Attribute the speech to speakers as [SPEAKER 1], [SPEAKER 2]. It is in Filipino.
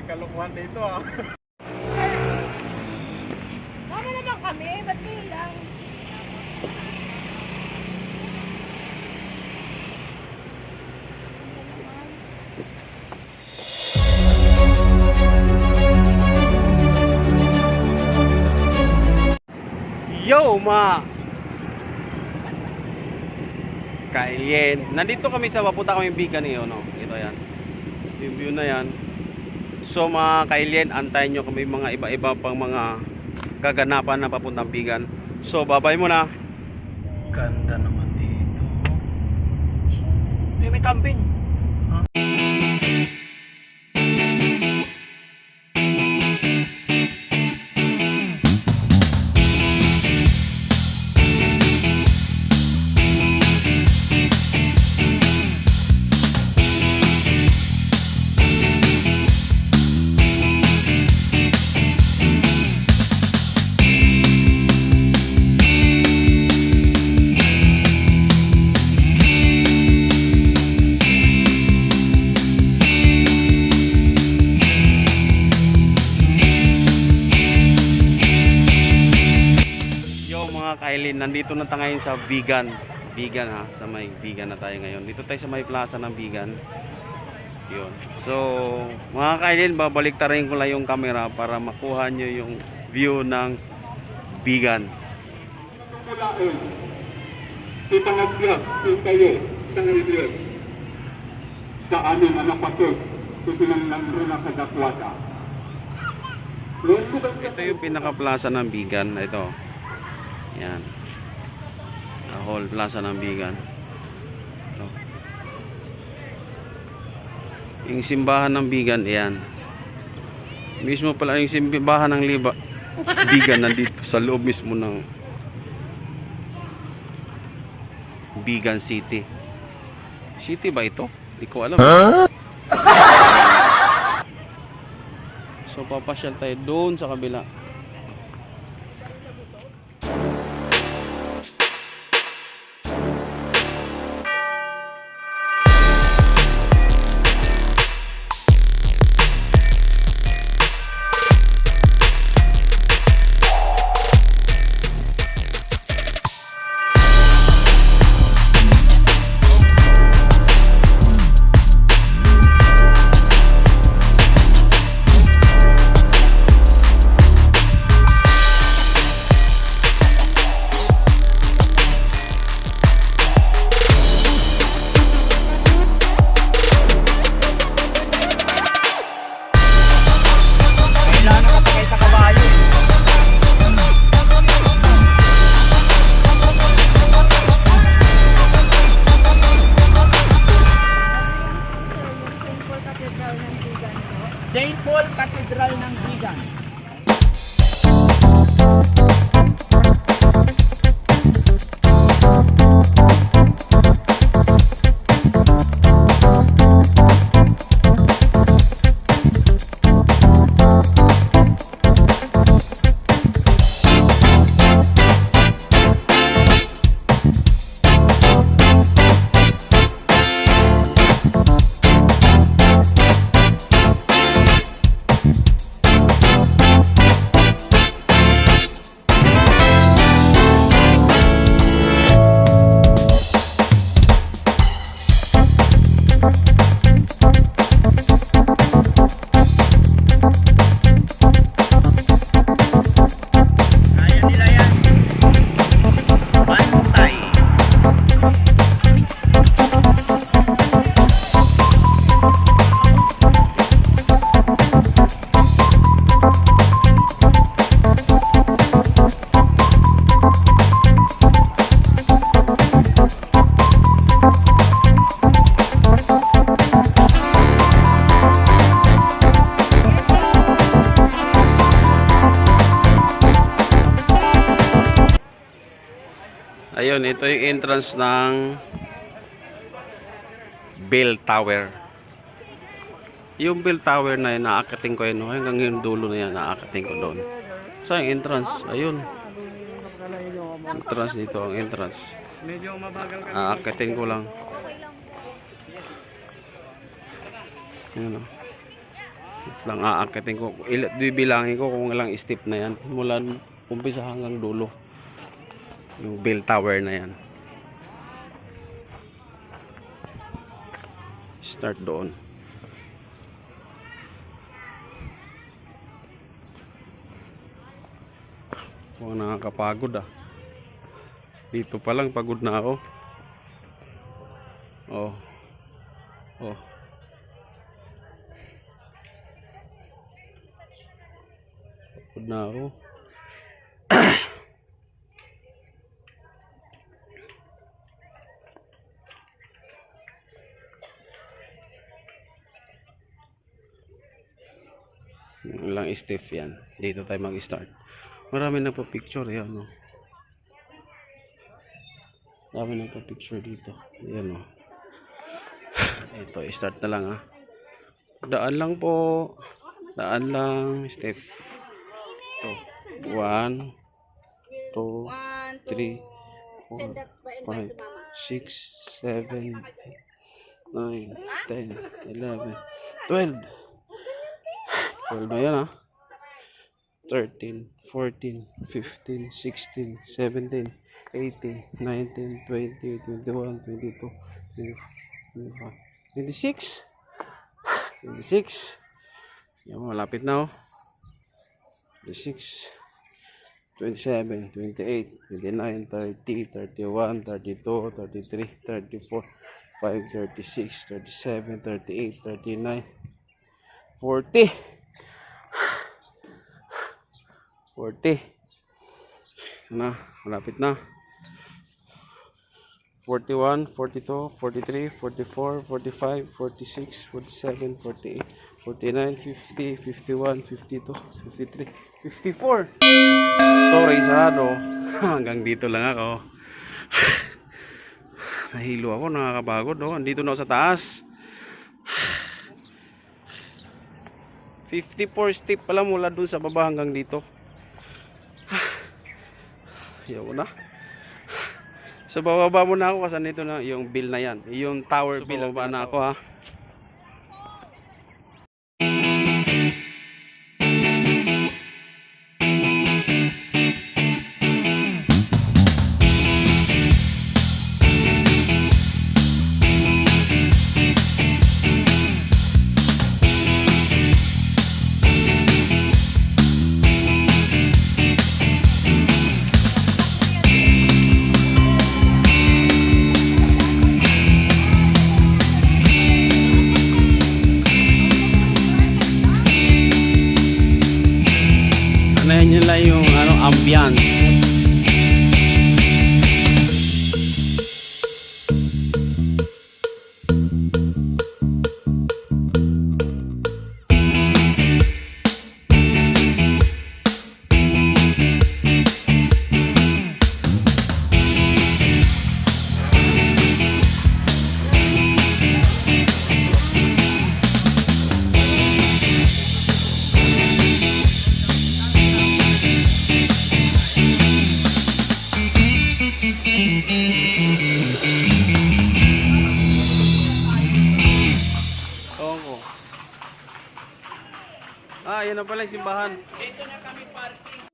[SPEAKER 1] may kalokohan dito ah.
[SPEAKER 2] Tama naman kami, ba't lang?
[SPEAKER 3] Yo, ma! Kailin. Nandito kami sa papunta kami Bigan eh, no? Ito yan. Yung view na yan. So mga kailin, antayin nyo kami mga iba-iba pang mga kaganapan na papuntang Bigan. So babay muna. Ganda naman dito.
[SPEAKER 1] May camping.
[SPEAKER 3] Kailin, nandito na tayo ngayon sa Bigan. Bigan ha, sa may Bigan na tayo ngayon. Dito tayo sa may plaza ng Bigan. Yun. So, mga kailin, babalik tarin ko lang yung camera para makuha nyo yung view ng Bigan.
[SPEAKER 4] Ipangagyak kayo sa ngayon sa aming anak patod itinanglang rin ang kadakwata.
[SPEAKER 3] Ito yung pinaka-plaza ng Bigan. Ito. Yan. Whole plaza ng Bigan. Ito. Yung simbahan ng Bigan, yan. Mismo pala yung simbahan ng Bigan nandito sa loob mismo ng Bigan City. City ba ito? Hindi ko alam. Huh? So papasyal tayo doon sa kabila.
[SPEAKER 1] St. Paul Cathedral ng Bigan.
[SPEAKER 3] Ayun, ito yung entrance ng Bell Tower. Yung Bell Tower na yun, naakating ko yun. Hanggang yung dulo na yan, naakating ko doon. Saan yung entrance? Ayun. Entrance dito, ang entrance.
[SPEAKER 1] Medyo mabagal ka.
[SPEAKER 3] Naakating ko lang. Ayun o. Lang aakatin ko. Bibilangin ko kung ilang step na yan. Mula umpisa hanggang dulo. Yung bell tower na yan. Start doon. Oh, nakakapagod ah. Dito pa lang pagod na ako. Oh. Oh. Pagod na ako. Ilang step yan. Dito tayo mag-start. Marami na pa picture yan, no. Marami na pa picture dito. Yan, no. Ito, start na lang, ha. Daan lang po. Daan lang. Step. Ito. 1, 2, 3, 4, 5, 6, 7, 8, 9, 10, 11, 12. 12 na yan, ha. 13, 14, 15, 16, 17, 18, 19, 20, 21, 22, 25, 26. 26. Yan, malapit na, oh. 26, 27, 28, 29, 30, 31, 32, 33, 34, 5, 36, 37, 38, 39, 40. 40 na, malapit na. 41, 42, 43, 44, 45, 46, 47, 48, 49, 50, 51, 52, 53, 54. Sorry, sarado. Hanggang dito lang ako. Nahilo ako, nakakapagod, no? Andito na ako sa taas. 54 step pala mula dun sa baba hanggang dito. Ayaw na. So bababa muna ako kasi nito na yung bill na yan. Yung tower bill. Bababa na ako, ha. Anahin nyo lang yung ambience. Yan na pala yung simbahan.
[SPEAKER 1] Dito na kami parking.